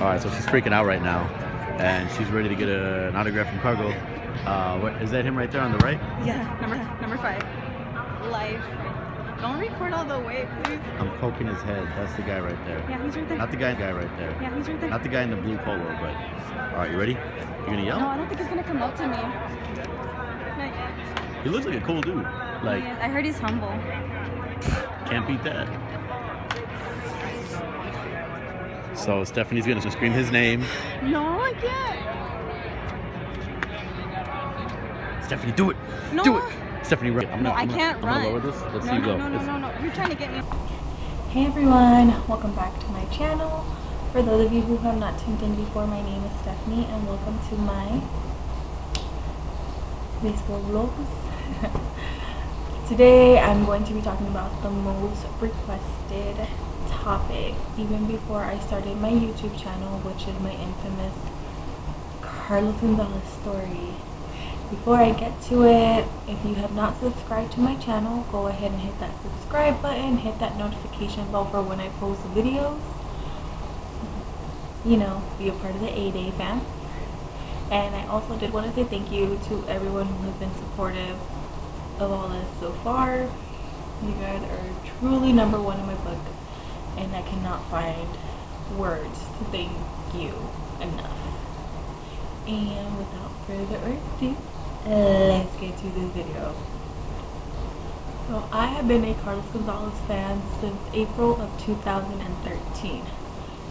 Alright, so she's freaking out right now, and she's ready to get an autograph from Cargo. Is that him right there on the right? Yeah, number 5. Life. Don't record all the way, please. I'm poking his head. That's the guy right there. Yeah, he's right there. Not the guy right there. Yeah, he's right there. Not the guy in the blue polo, but... Alright, you ready? You gonna yell? No, I don't think he's gonna come up to me. Not yet. He looks like a cool dude. Like, I heard he's humble. can't beat that. So Stephanie's gonna scream his name. No, I can't. Stephanie, do it! No. Do it! Stephanie, run. I can't run. I'm gonna lower this. Let's see you go. No. You're trying to get me. Hey everyone, welcome back to my channel. For those of you who have not tuned in before, my name is Stephanie and welcome to my baseball vlogs. Today I'm going to be talking about the most requested topic even before I started my YouTube channel, which is my infamous Carlos Gonzalez story. Before I get to it, if you have not subscribed to my channel, go ahead and hit that subscribe button, hit that notification bell for when I post videos. You know, be a part of the A-Day fam. And I also did want to say thank you to everyone who has been supportive of all this so far. You guys are truly number one in my book, and I cannot find words to thank you enough. And without further ado, let's get to this video. So I have been a Carlos Gonzalez fan since April of 2013,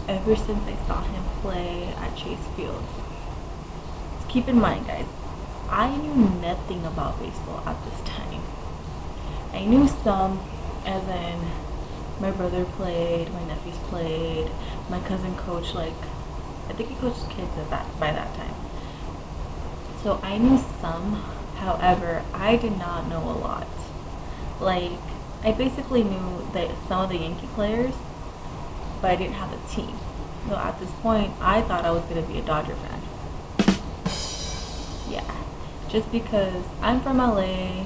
ever since I saw him play at Chase Field. Let's keep in mind, guys, I knew nothing about baseball at this time. I knew some, as in my brother played, my nephews played, my cousin coached, like, I think he coached kids by that time. So I knew some, however, I did not know a lot. Like, I basically knew that some of the Yankee players, but I didn't have a team. So at this point, I thought I was going to be a Dodger fan. Yeah, just because I'm from LA,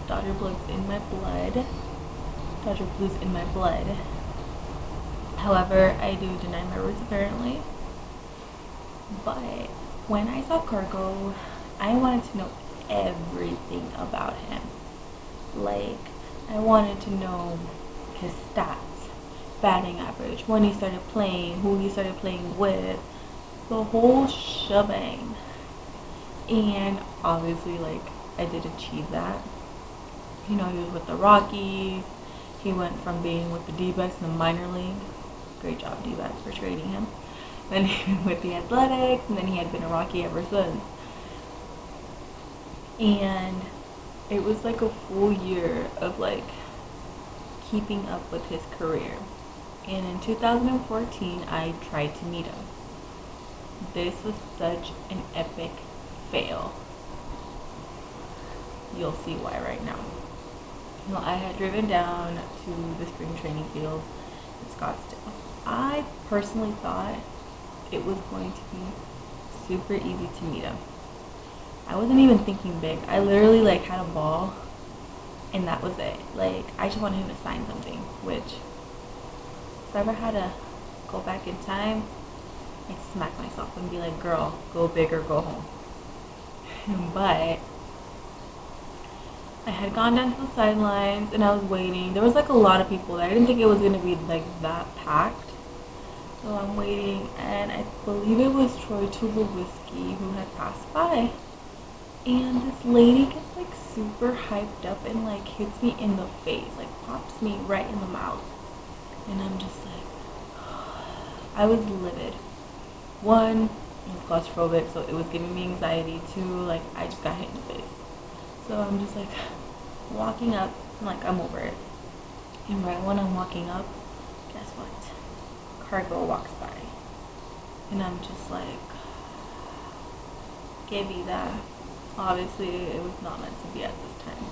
Dodger Blues in my blood. Dodger Blues in my blood. However, I do deny my roots apparently. But when I saw Cargo, I wanted to know everything about him. Like, I wanted to know his stats, batting average, when he started playing, who he started playing with, the whole shebang. And obviously, like, I did achieve that. You know, he was with the Rockies. He went from being with the D-backs in the minor league. Great job, D-backs, for trading him. Then he was with the Athletics, and then he had been a Rocky ever since. And it was like a full year of like keeping up with his career. And in 2014, I tried to meet him. This was such an epic fail. You'll see why right now. Well, I had driven down to the spring training field in Scottsdale. I personally thought it was going to be super easy to meet him. I wasn't even thinking big. I literally like had a ball and that was it. Like, I just wanted him to sign something, which if I ever had to go back in time, I'd smack myself and be like, girl, go big or go home. But I had gone down to the sidelines and I was waiting. There was like a lot of people there. I didn't think it was going to be like that packed. So I'm waiting, and I believe it was Troy Tulowitzki who had passed by. And this lady gets like super hyped up and like hits me in the face, like pops me right in the mouth. And I'm just like, I was livid. One, I was claustrophobic, so it was giving me anxiety. Two, like I just got hit in the face. So I'm just like walking up, and like I'm over it. And right when I'm walking up, guess what? Cargo walks by, and I'm just like, Gibby, that obviously it was not meant to be at this time.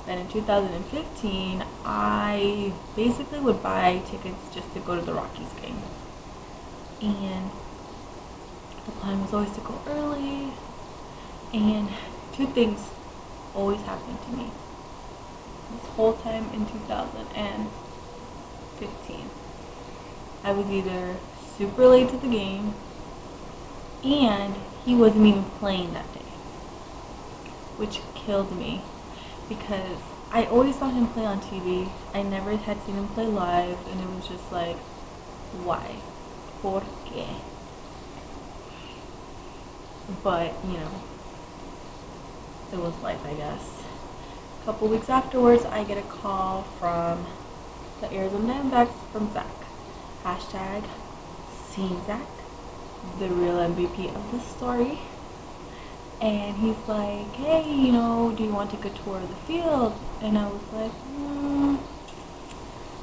Then in 2015, I basically would buy tickets just to go to the Rockies game, and the plan was always to go early. And two things always happened to me this whole time in 2015. I was either super late to the game, and he wasn't even playing that day, which killed me because I always saw him play on TV. I never had seen him play live, and it was just like, why? ¿Por qué? But, you know, it was life, I guess. A couple weeks afterwards, I get a call from the Arizona Diamondbacks from Zach. Hashtag Seen Zach, the real MVP of the story. And he's like, hey, you know, do you want to take a tour of the field? And I was like,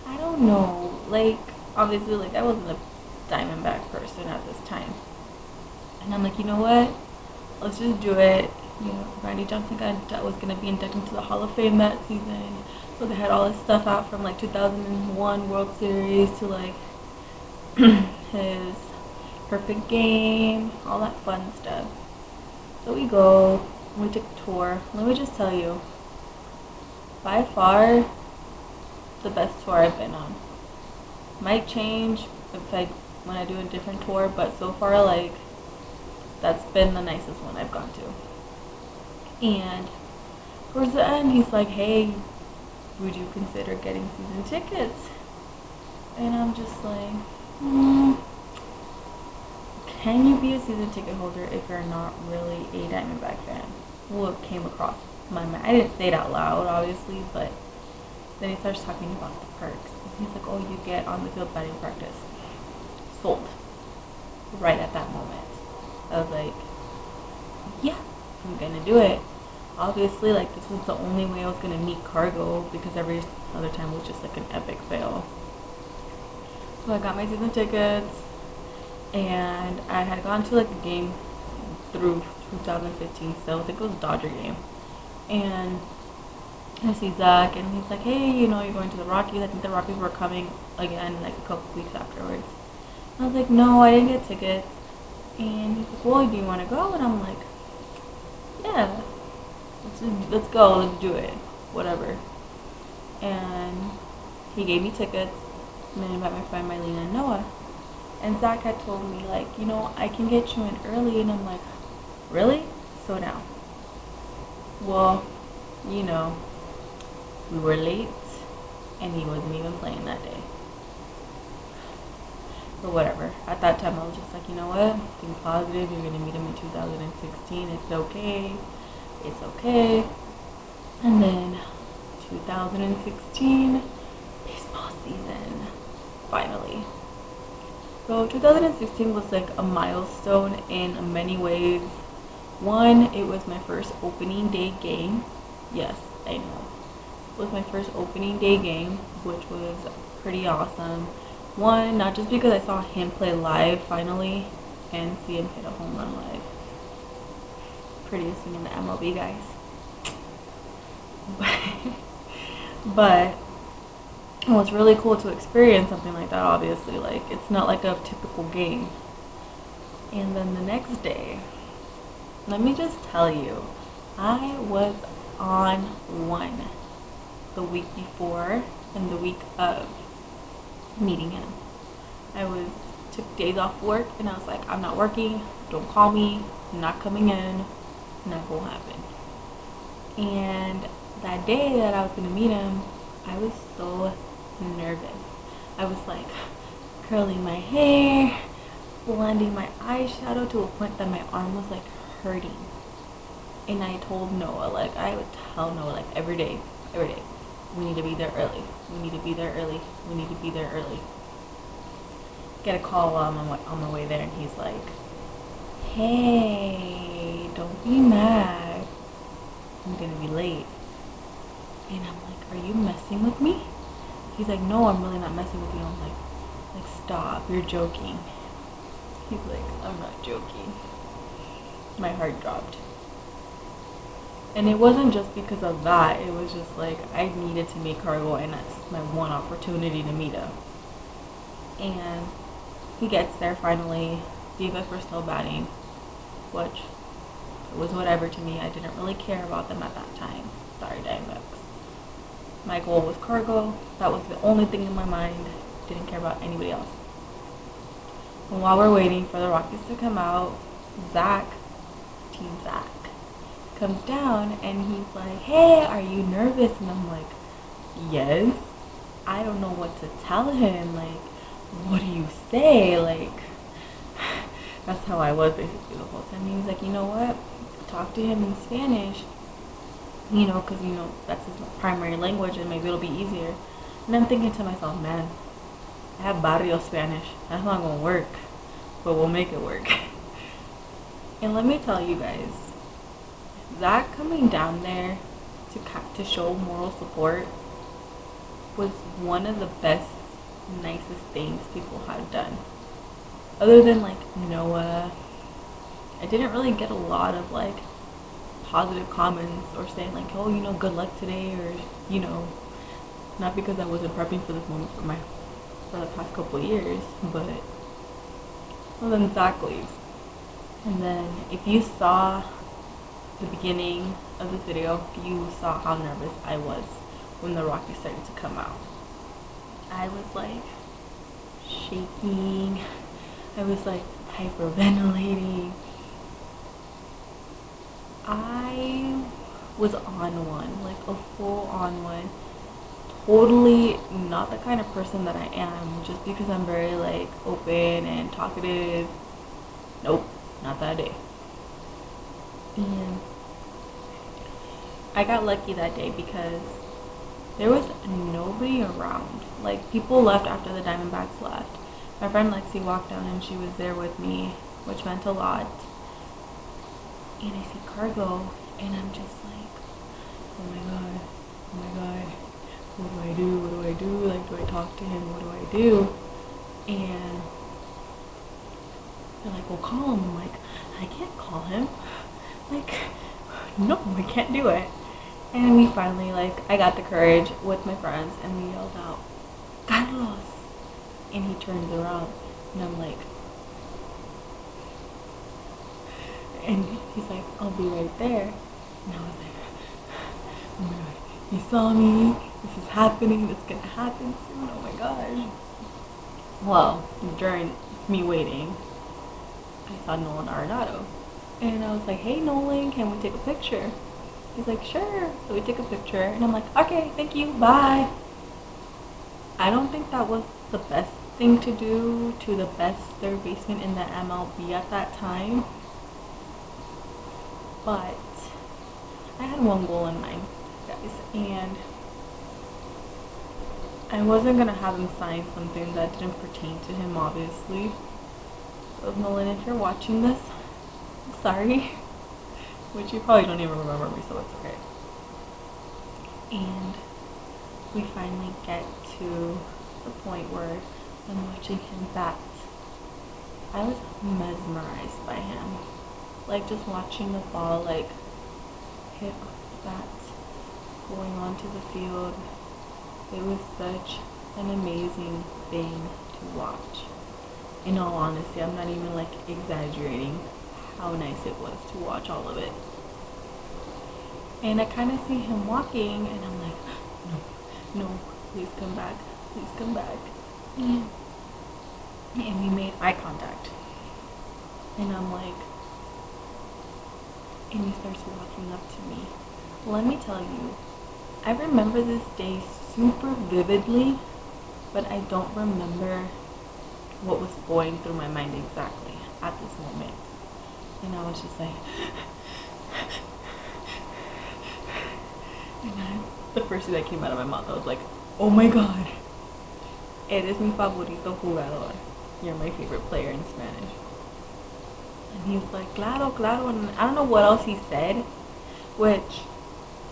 I don't know. Like, obviously, like, I wasn't a Diamondback person at this time. And I'm like, you know what? Let's just do it. You know, Randy Johnson was going to be inducted into the Hall of Fame that season. So they had all this stuff out from like 2001 World Series to like his perfect game, all that fun stuff. So we go, we took a tour. Let me just tell you, by far, the best tour I've been on. Might change when I do a different tour, but so far, like, that's been the nicest one I've gone to. And towards the end, he's like, hey, would you consider getting season tickets? And I'm just like, can you be a season ticket holder if you're not really a Diamondback fan? What came across my mind. I didn't say it out loud, obviously, but then he starts talking about the perks. He's like, oh, you get on the field batting practice. Sold. Right at that moment. I was like, yeah, I'm gonna do it. Obviously, like, this was the only way I was gonna meet Cargo because every other time was just like an epic fail. So I got my season tickets, and I had gone to like a game through 2015, so I think it was a Dodger game. And I see Zach, and he's like, hey, you know, you're going to the Rockies. I think the Rockies were coming again like a couple weeks afterwards. I was like, no, I didn't get tickets. And he's like, well, do you want to go? And I'm like, yeah, let's go, let's do it, whatever. And he gave me tickets, and then I met my friend Mylene and Noah. And Zach had told me, like, you know, I can get you in early. And I'm like, really? So now. Well, you know, we were late, and he wasn't even playing that day. But whatever. At that time, I was just like, you know what? Think positive. You're going to meet him in 2016. It's okay. It's okay. And then 2016, baseball season, finally. So 2016 was like a milestone in many ways. One, it was my first opening day game. Yes, I know. It was my first opening day game, which was pretty awesome. One, not just because I saw him play live finally and see him hit a home run live. Prettiest thing in the MLB, guys. But it was really cool to experience something like that, obviously. Like, it's not like a typical game. And then the next day, let me just tell you, I was on one the week before and the week of meeting him. I took days off work, and I was like, I'm not working, don't call me, I'm not coming in, not gonna happen. And that day that I was gonna meet him, I was so nervous. I was like curling my hair, blending my eyeshadow to a point that my arm was like hurting. And I told Noah, like, I would tell Noah, like, every day, we need to be there early. We need to be there early. We need to be there early. Get a call while I'm on my way there, and he's like, hey, don't be mad. I'm gonna be late. And I'm like, are you messing with me? He's like, no, I'm really not messing with you. I'm like, stop, you're joking. He's like, I'm not joking. My heart dropped. And it wasn't just because of that. It was just like, I needed to meet Cargo, and that's my one opportunity to meet him. And he gets there finally. Divas were still batting, which it was whatever to me. I didn't really care about them at that time. Sorry, Diamondbacks. My goal was Cargo. That was the only thing in my mind. Didn't care about anybody else. And while we're waiting for the Rockies to come out, Zach, Team Zach, comes down and he's like, hey, are you nervous? And I'm like, yes. I don't know what to tell him. Like, what do you say? Like, that's how I was basically the whole time. He was like, you know what? Talk to him in Spanish. You know, because, you know, that's his primary language and maybe it'll be easier. And I'm thinking to myself, man, I have barrio Spanish. That's not going to work. But we'll make it work. And let me tell you guys, Zach coming down there to show moral support was one of the best, nicest things people had done. Other than like Noah, I didn't really get a lot of like positive comments or saying like, oh, you know, good luck today, or, you know, not because I wasn't prepping for this moment for the past couple of years, but well, then Zach leaves. And then if you saw the beginning of the video, you saw how nervous I was when the Rockies started to come out. I was like shaking. I was like hyperventilating. I was on one, like a full on one. Totally not the kind of person that I am just because I'm very like open and talkative. Nope, not that day. And I got lucky that day because there was nobody around. Like, people left after the Diamondbacks left. My friend Lexi walked down and she was there with me, which meant a lot. And I see Cargo and I'm just like, oh my god, what do I do? What do I do? Like, do I talk to him? What do I do? And they're like, well, call him. I'm like, I can't call him. Like, no, I can't do it. And we finally, like, I got the courage with my friends and we yelled out, Carlos! And he turns around and I'm like, and he's like, I'll be right there. And I was like, oh my god, he saw me, this is happening, it's gonna happen soon, oh my gosh. Well, during me waiting, I saw Nolan Arenado. And I was like, hey Nolan, can we take a picture? He's like, sure. So we took a picture and I'm like, okay, thank you, bye. I don't think that was the best thing to do to the best third baseman in the MLB at that time. But I had one goal in mind, guys, and I wasn't going to have him sign something that didn't pertain to him, obviously. So Nolan, if you're watching this, I'm sorry. Which you probably don't even remember me, so it's okay. And we finally get to the point where I'm watching him bat. I was mesmerized by him. Like, just watching the ball, like, hit off the bat, going onto the field. It was such an amazing thing to watch. In all honesty, I'm not even, like, exaggerating how nice it was to watch all of it. And I kind of see him walking and I'm like, no, please come back, please come back. And we made eye contact. And I'm like, and he starts walking up to me. Let me tell you, I remember this day super vividly, but I don't remember what was going through my mind exactly at this moment. And I was just like, and the first thing that came out of my mouth, I was like, oh my god, eres mi favorito jugador. You're my favorite player in Spanish. And he was like, claro, claro. And I don't know what else he said, which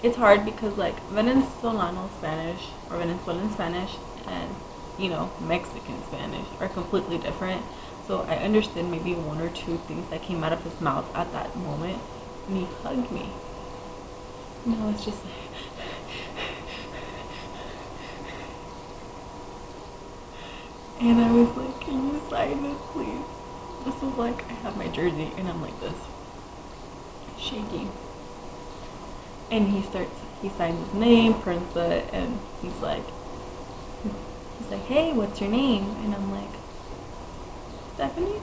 it's hard because like Venezuelan Spanish and, you know, Mexican Spanish are completely different. So I understood maybe one or two things that came out of his mouth at that moment. And he hugged me. And I was just like, and I was like, can you sign this, please? This was like, I have my jersey and I'm like this, shaking. And he signs his name, prints it, and he's like, hey, what's your name? And I'm like, Stephanie?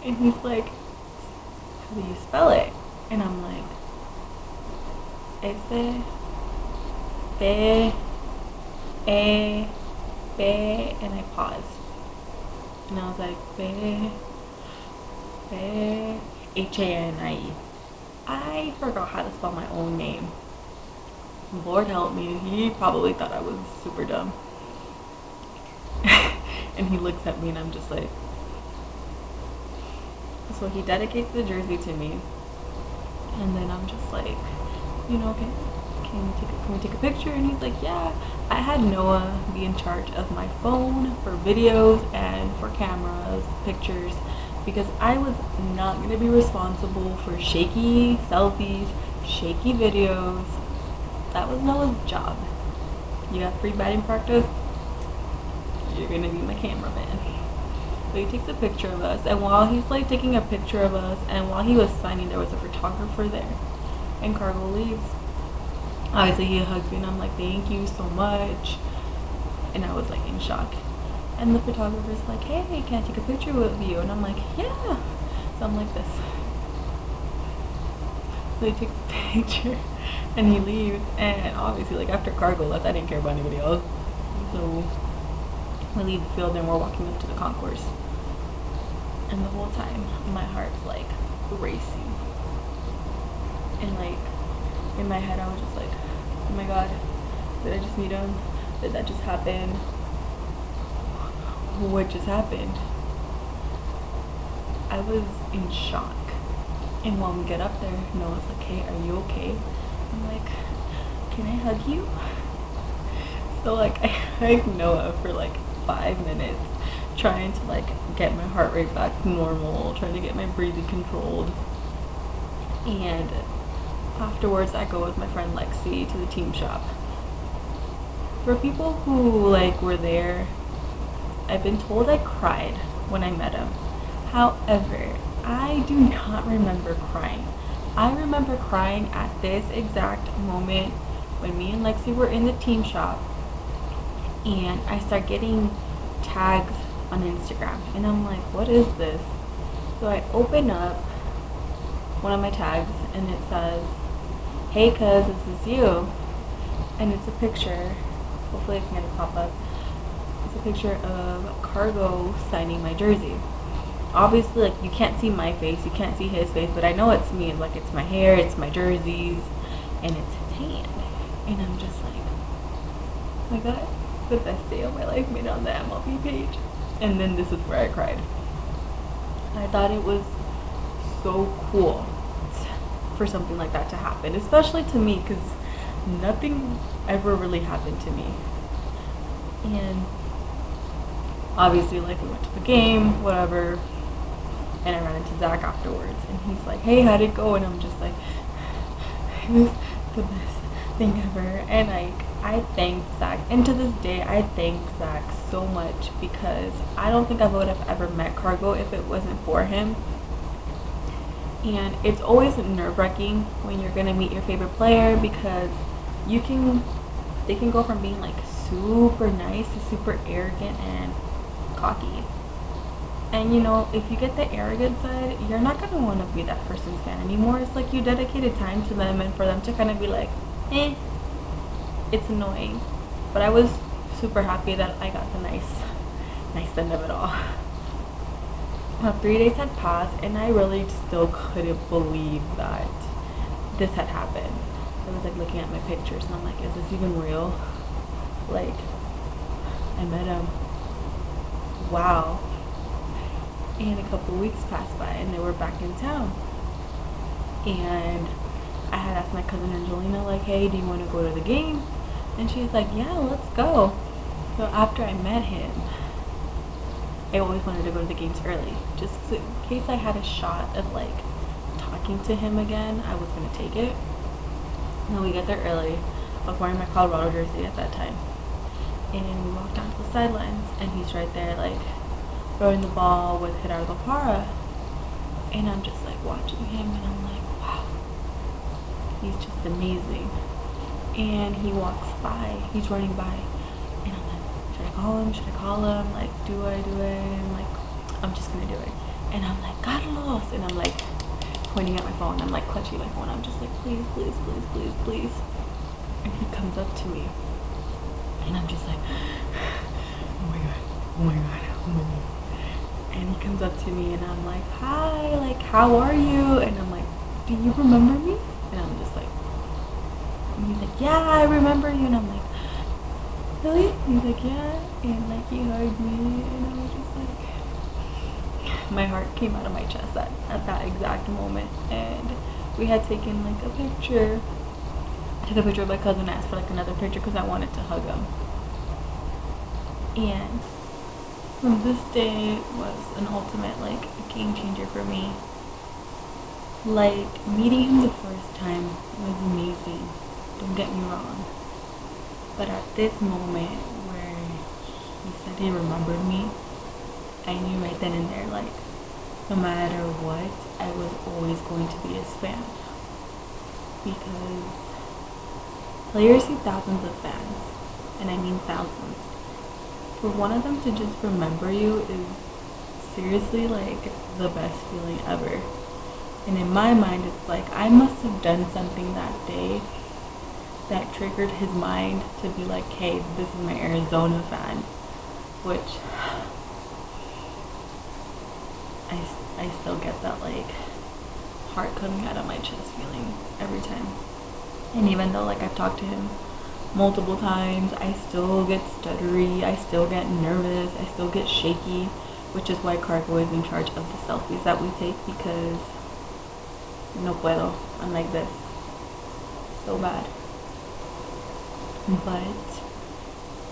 And he's like, how do you spell it? And I'm like, S, B, A, B, and I paused. And I was like, B, H-A-N-I-E. I forgot how to spell my own name. Lord help me, he probably thought I was super dumb. And he looks at me and I'm just like, so he dedicates the jersey to me. And then I'm just like, you know, can we take a picture? And he's like, yeah. I had Noah be in charge of my phone for videos and for cameras, pictures, because I was not going to be responsible for shaky selfies, shaky videos. That was Noah's job. You got free batting practice, you're going to be my cameraman. So he takes a picture of us, and while he's like taking a picture of us, and while he was signing, there was a photographer there, and Cargo leaves. Obviously he hugs me and I'm like, thank you so much. And I was like in shock. And the photographer's like, hey, can I take a picture with you? And I'm like, yeah. So I'm like this. So he takes a picture and he leaves. And obviously, like after Cargo left, I didn't care about anybody else. So we leave the field and we're walking up to the concourse. And the whole time my heart's like racing. And like in my head I was just like, oh my god, did I just meet him? Did that just happen? What just happened? I was in shock. And when we get up there, Noah's like, hey, are you okay? I'm like, can I hug you? So like I hugged Noah for like 5 minutes, trying to like get my heart rate back to normal, trying to get my breathing controlled. And afterwards I go with my friend Lexi to the team shop. For people who like were there, I've been told I cried when I met him. However, I do not remember crying. I remember crying at this exact moment when me and Lexi were in the team shop and I start getting tags on Instagram and I'm like, what is this? So I open up one of my tags and it says, hey cuz, this is you. And it's a picture, hopefully I can get it pop up. It's a picture of Cargo signing my jersey. Obviously, like, you can't see my face, you can't see his face, but I know it's me. Like, it's my hair, it's my jerseys, and it's his hand. And I'm just like, oh my god, the best day of my life made on the MLB page. And then this is where I cried. I thought it was so cool for something like that to happen, especially to me, because nothing ever really happened to me. And obviously, like, we went to the game, whatever, and I ran into Zach afterwards, and he's like, hey, how'd it go? And I'm just like, it was the best thing ever. And I thank Zach, and to this day I thank Zach so much, because I don't think I would have ever met Cargo if it wasn't for him. And it's always nerve-wracking when you're gonna meet your favorite player, because they can go from being like super nice to super arrogant and cocky. And you know, if you get the arrogant side, you're not going to want to be that person's fan anymore. It's like you dedicated time to them, and for them to kind of be like, eh, it's annoying. But I was super happy that I got the nice end of it all. Well, 3 days had passed and I really still couldn't believe that this had happened. I was like looking at my pictures and I'm like, is this even real? Like, I met him. Wow. And a couple weeks passed by and they were back in town. And I had asked my cousin Angelina, like, hey, do you want to go to the game? And she's like, yeah, let's go. So after I met him, I always wanted to go to the games early, just in case I had a shot of like talking to him again. I was going to take it. And then we get there early. I was wearing my Colorado jersey at that time. And we walked down to the sidelines and he's right there like throwing the ball with Gerardo Parra. And I'm just like watching him and I'm like, wow, he's just amazing. And he walks by, he's running by, and I'm like, should I call him? Like, do I? I'm like, I'm just gonna do it. And I'm like, Carlos, and I'm like pointing at my phone. I'm like clutching my phone. I'm just like, please, please, please, please, please. And he comes up to me, and I'm just like, oh my god, oh my god, oh my god. And he comes up to me, and I'm like, hi, like, how are you? And I'm like, do you remember me? And I'm just like, and he's like, yeah, I remember you. And I'm like, really? He's like, yeah. And like he hugged me, and I was just like, my heart came out of my chest at that exact moment. And we had taken like a picture. I took a picture of my cousin, asked for like another picture because I wanted to hug him. And this day was an ultimate like game changer for me. Like meeting him the first time was amazing, don't get me wrong. But at this moment where he said he remembered me, I knew right then and there, like, no matter what, I was always going to be his fan. Because players see thousands of fans, and I mean thousands. For one of them to just remember you is seriously like the best feeling ever. And in my mind, it's like I must have done something that day that triggered his mind to be like, hey, this is my Arizona fan, which I still get that like heart coming out of my chest feeling every time. And even though like I've talked to him multiple times, I still get stuttery, I still get nervous, I still get shaky, which is why Cargo is in charge of the selfies that we take, because no puedo, I'm like this, so bad. But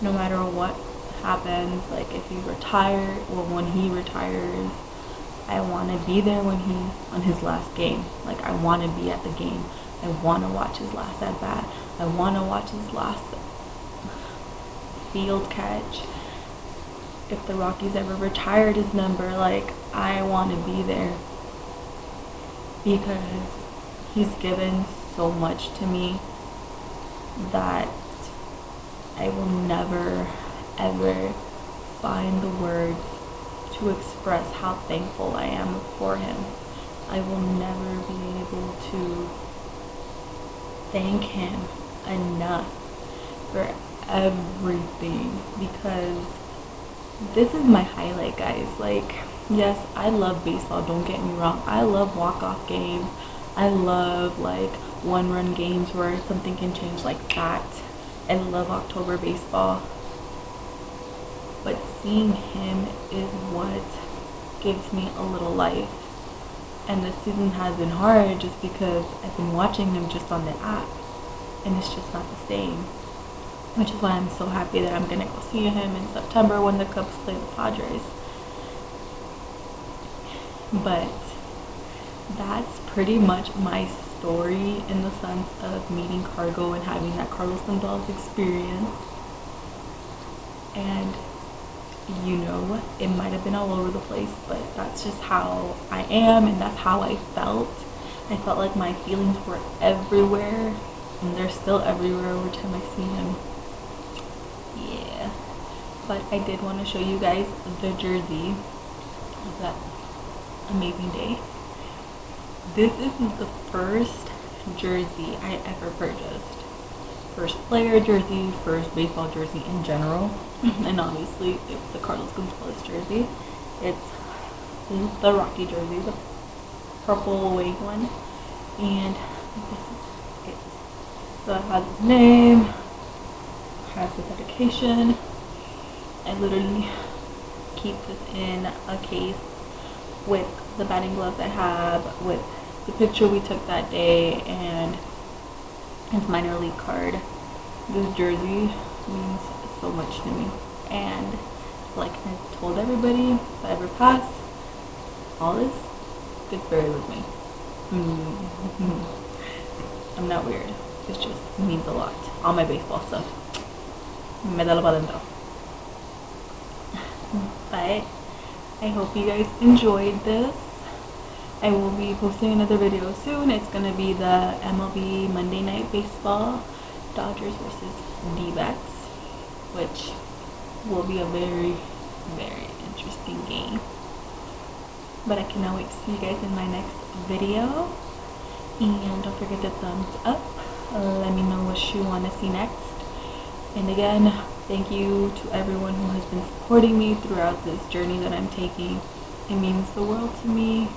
no matter what happens, like if he retires or when he retires, I want to be there when he's on his last game. Like I want to be at the game. I want to watch his last at bat. I want to watch his last field catch. If the Rockies ever retired his number, like I want to be there, because he's given so much to me that I will never ever find the words to express how thankful I am for him. I will never be able to thank him enough for everything, because this is my highlight, guys. Like, yes, I love baseball, don't get me wrong. I love walk-off games. I love like one-run games where something can change like that. I love October baseball. But seeing him is what gives me a little life. And this season has been hard just because I've been watching him just on the app, and it's just not the same. Which is why I'm so happy that I'm gonna go see him in September when the Cubs play the Padres. But that's pretty much my story in the sense of meeting Cargo and having that Carlos Gonzalez experience. And you know, it might have been all over the place, but that's just how I am, and that's how I felt. I felt like my feelings were everywhere, and they're still everywhere every time I see him. Yeah, but I did want to show you guys the jersey of that amazing day. This is the first jersey I ever purchased. First player jersey, first baseball jersey in general, and obviously it's the Carlos Gonzalez jersey. It's the Rocky jersey, the purple away one, and this is it. So it has his name, has the dedication. I literally keep this in a case with the batting gloves I have, with the picture we took that day, and his minor league card. This jersey means so much to me, and like I told everybody, if I ever pass, all this gets buried with me. I'm not weird, it just means a lot. All my baseball stuff, me da lo pa dentro. But I hope you guys enjoyed this. I will be posting another video soon. It's going to be the MLB Monday Night Baseball, Dodgers versus D-backs, which will be a very, very interesting game. but I cannot wait to see you guys in my next video. And don't forget to thumbs up. Let me know what you want to see next. And again, thank you to everyone who has been supporting me throughout this journey that I'm taking. It means the world to me.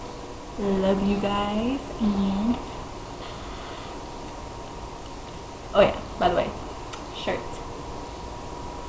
Love you guys, and